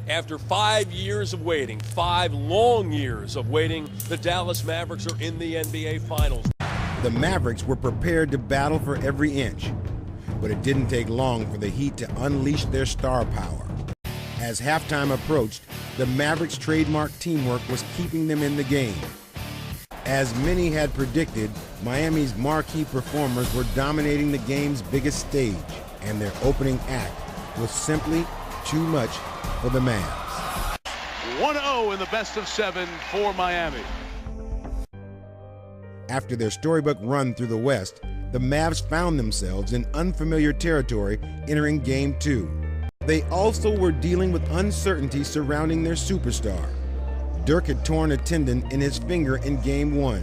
After 5 years of waiting, 5 long years of waiting, the Dallas Mavericks are in the NBA Finals. The Mavericks were prepared to battle for every inch, but it didn't take long for the Heat to unleash their star power. As halftime approached, the Mavericks' trademark teamwork was keeping them in the game. As many had predicted, Miami's marquee performers were dominating the game's biggest stage, and their opening act was simply too much for the Mavs. 1-0 in the best of 7 for Miami. After their storybook run through the West, the Mavs found themselves in unfamiliar territory entering Game 2. They also were dealing with uncertainty surrounding their superstar. Dirk had torn a tendon in his finger in Game 1.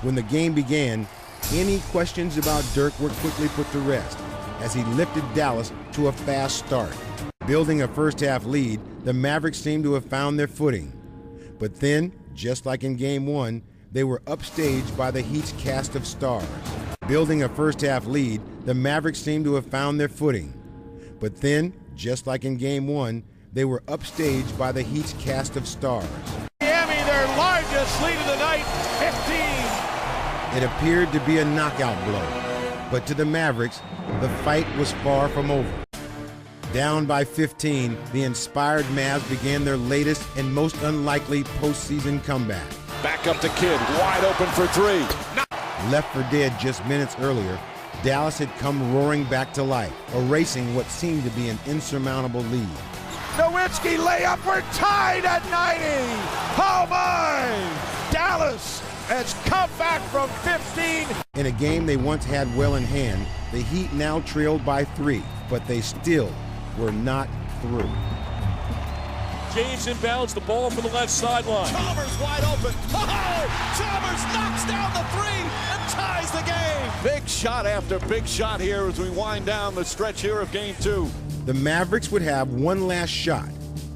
When the game began, any questions about Dirk were quickly put to rest as he lifted Dallas to a fast start. Building a first-half lead, the Mavericks seemed to have found their footing. But then, just like in Game 1, they were upstaged by the Heat's cast of stars. Building a first-half lead, the Mavericks seemed to have found their footing. But then, just like in Game 1, they were upstaged by the Heat's cast of stars. Miami, their largest lead of the night, 15. It appeared to be a knockout blow, but to the Mavericks, the fight was far from over. Down by 15, the inspired Mavs began their latest and most unlikely postseason comeback. Back up to Kidd, wide open for 3. Left for dead just minutes earlier, Dallas had come roaring back to life, erasing what seemed to be an insurmountable lead. Nowitzki layup, we're tied at 90. Oh my! Dallas has come back from 15. In a game they once had well in hand, the Heat now trailed by 3, but they still were not through. James inbounds the ball from the left sideline. Chalmers wide open. Oh! Chalmers knocks down the 3 and ties the game. Big shot after big shot here as we wind down the stretch here of Game 2. The Mavericks would have one last shot,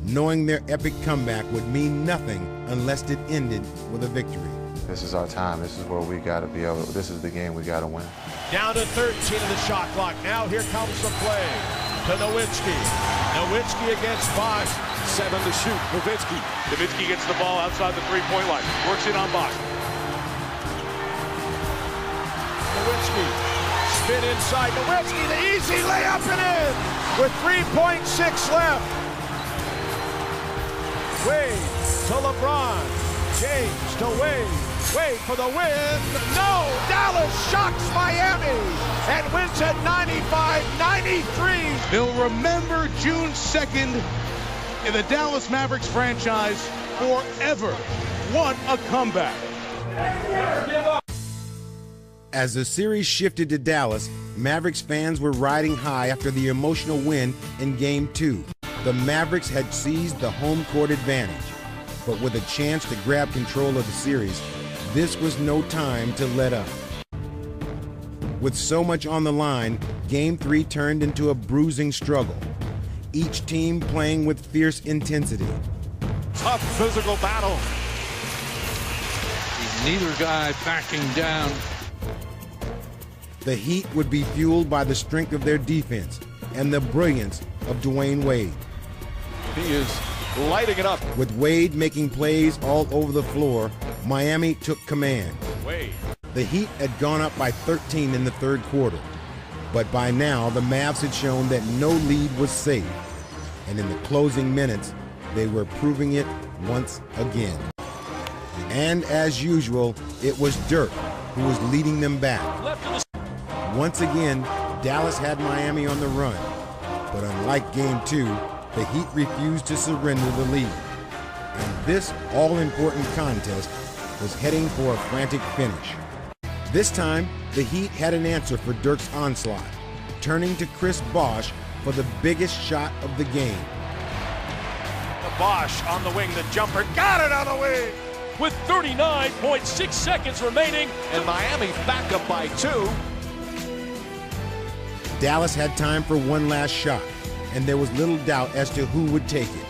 knowing their epic comeback would mean nothing unless it ended with a victory. This is our time. This is where we got to be able to, this is the game we got to win. Down to 13 in the shot clock. Now here comes the play to Nowitzki. Nowitzki against Bosch. 7 to shoot. Nowitzki. Nowitzki gets the ball outside the three-point line. Works it on Bosch. Nowitzki. Spin inside. Nowitzki, the easy layup and in with 3.6 left. Wade to LeBron. James to Wade. Wade for the win. No! Dallas shocks Miami and wins at 95-93. They'll remember June 2nd in the Dallas Mavericks franchise forever. What a comeback. As the series shifted to Dallas, Mavericks fans were riding high after the emotional win in Game 2. The Mavericks had seized the home court advantage, but with a chance to grab control of the series, this was no time to let up. With so much on the line, Game 3 turned into a bruising struggle, each team playing with fierce intensity. Tough physical battle. Neither guy backing down. The Heat would be fueled by the strength of their defense and the brilliance of Dwayne Wade. He is lighting it up. With Wade making plays all over the floor, Miami took command. Wade. The Heat had gone up by 13 in the third quarter, but by now the Mavs had shown that no lead was safe, and in the closing minutes, they were proving it once again. And as usual, it was Dirk who was leading them back. Once again, Dallas had Miami on the run, but unlike Game 2, the Heat refused to surrender the lead. And this all-important contest was heading for a frantic finish. This time, the Heat had an answer for Dirk's onslaught, turning to Chris Bosh for the biggest shot of the game. The Bosch on the wing, the jumper, got it on the wing! With 39.6 seconds remaining, And Miami back up by 2. Dallas had time for one last shot, and there was little doubt as to who would take it.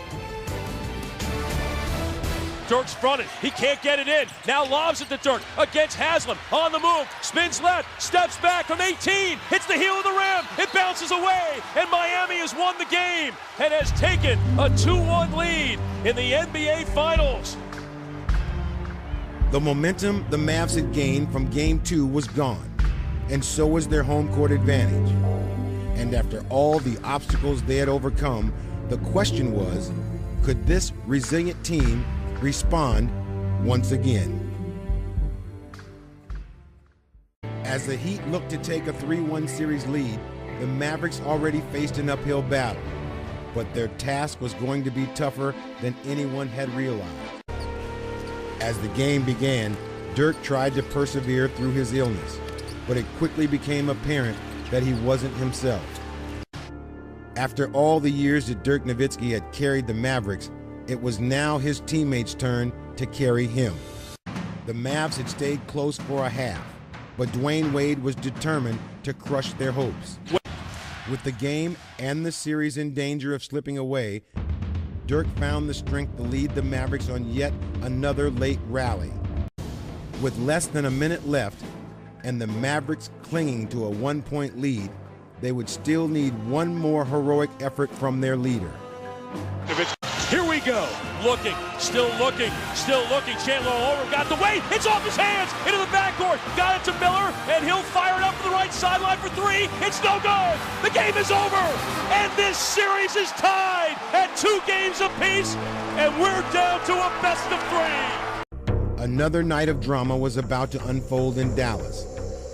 Dirk's fronted. He can't get it in. Now lobs it to Dirk against Haslam. On the move. Spins left. Steps back from 18. Hits the heel of the rim. It bounces away. And Miami has won the game and has taken a 2-1 lead in the NBA Finals. The momentum the Mavs had gained from Game 2 was gone, and so was their home court advantage. And after all the obstacles they had overcome, the question was, could this resilient team respond once again? As the Heat looked to take a 3-1 series lead, the Mavericks already faced an uphill battle, but their task was going to be tougher than anyone had realized. As the game began, Dirk tried to persevere through his illness, but it quickly became apparent that he wasn't himself. After all the years that Dirk Nowitkzi had carried the Mavericks, it was now his teammates' turn to carry him. The Mavs had stayed close for a half, but Dwyane Wade was determined to crush their hopes. With the game and the series in danger of slipping away, Dirk found the strength to lead the Mavericks on yet another late rally. With less than a minute left and the Mavericks clinging to a 1-point lead, they would still need one more heroic effort from their leader. Here we go. Looking, still looking, still looking. Chandler all over, got the weight. It's off his hands, into the backcourt. Got it to Miller, and he'll fire it up to the right sideline for 3. It's no good. The game is over, and this series is tied at 2 games apiece, and we're down to a best of 3. Another night of drama was about to unfold in Dallas,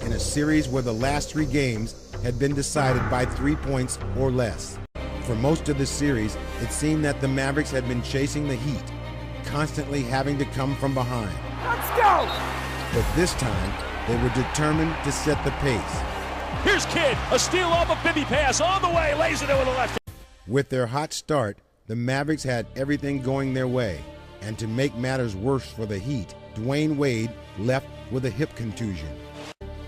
in a series where the last 3 games had been decided by 3 points or less. For most of the series, it seemed that the Mavericks had been chasing the Heat, constantly having to come from behind. Let's go! But this time, they were determined to set the pace. Here's Kidd, a steal off a Bibby pass, on the way, lays it over the left. With their hot start, the Mavericks had everything going their way, and to make matters worse for the Heat, Dwyane Wade left with a hip contusion.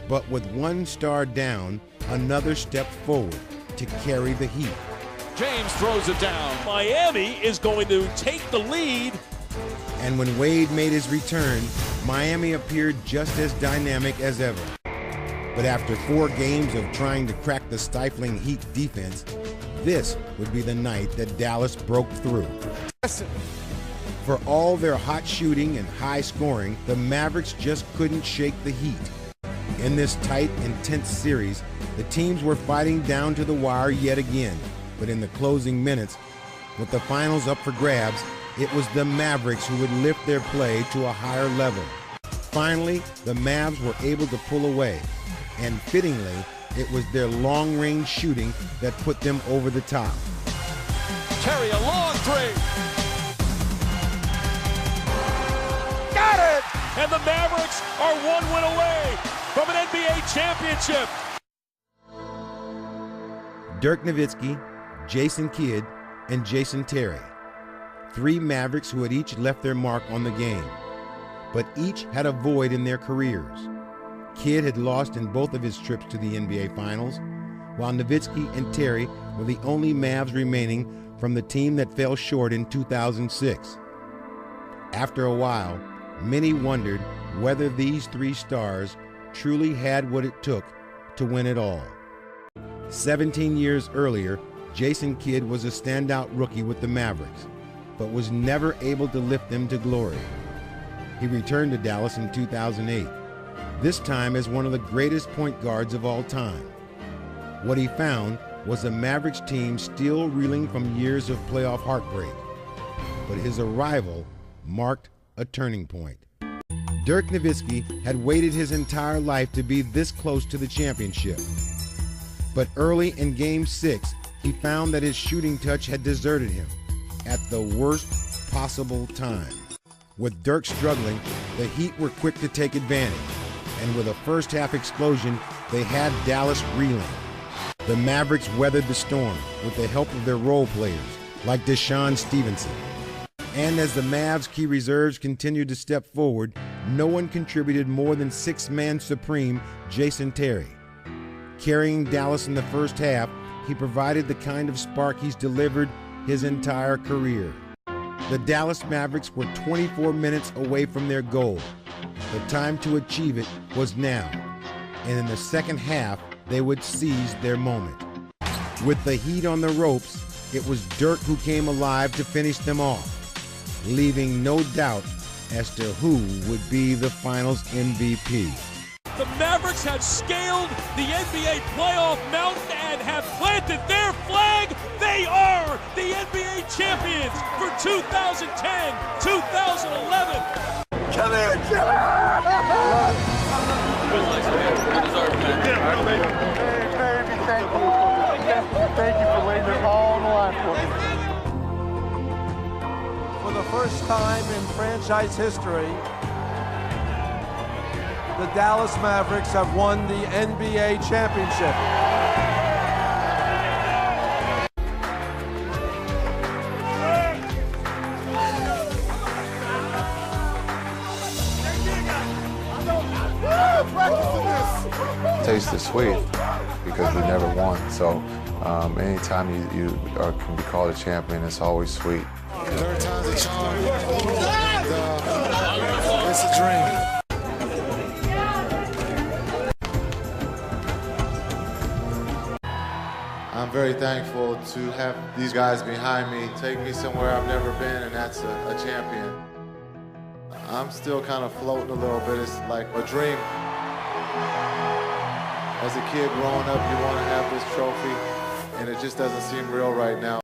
But with one star down, another step forward to carry the Heat. James throws it down. Miami is going to take the lead. And when Wade made his return, Miami appeared just as dynamic as ever. But after 4 games of trying to crack the stifling Heat defense, this would be the night that Dallas broke through. For all their hot shooting and high scoring, the Mavericks just couldn't shake the Heat. In this tight, intense series, the teams were fighting down to the wire yet again. But in the closing minutes, with the finals up for grabs, it was the Mavericks who would lift their play to a higher level. Finally, the Mavs were able to pull away, and fittingly, it was their long-range shooting that put them over the top. Terry, a long 3. Got it! And the Mavericks are 1 win away from an NBA championship. Dirk Nowitzki, Jason Kidd, and Jason Terry. 3 Mavericks who had each left their mark on the game, but each had a void in their careers. Kidd had lost in both of his trips to the NBA Finals, while Nowitzki and Terry were the only Mavs remaining from the team that fell short in 2006. After a while, many wondered whether these 3 stars truly had what it took to win it all. 17 years earlier, Jason Kidd was a standout rookie with the Mavericks, but was never able to lift them to glory. He returned to Dallas in 2008, this time as one of the greatest point guards of all time. What he found was a Mavericks team still reeling from years of playoff heartbreak, but his arrival marked a turning point. Dirk Nowitzki had waited his entire life to be this close to the championship. But early in Game 6, he found that his shooting touch had deserted him at the worst possible time. With Dirk struggling, the Heat were quick to take advantage, and with a first-half explosion, they had Dallas reeling. The Mavericks weathered the storm with the help of their role players, like DeShawn Stevenson. And as the Mavs' key reserves continued to step forward, no one contributed more than 6-man supreme Jason Terry. Carrying Dallas in the first half, he provided the kind of spark he's delivered his entire career. The Dallas Mavericks were 24 minutes away from their goal. The time to achieve it was now, and in the second half, they would seize their moment. With the heat on the ropes, it was Dirk who came alive to finish them off, leaving no doubt as to who would be the finals MVP. The Mavericks have scaled the NBA playoff mountain and have planted their flag. They are the NBA champions for 2010-2011. Come here, Thank you for waiting all on the line for me. For the first time in franchise history, the Dallas Mavericks have won the NBA championship. Taste is sweet because we never won. So anytime you can be called a champion, it's always sweet. Third time's a charm. It's a dream. I'm very thankful to have these guys behind me take me somewhere I've never been, and that's a champion. I'm still kind of floating a little bit. It's like a dream. As a kid growing up, you want to have this trophy, and it just doesn't seem real right now.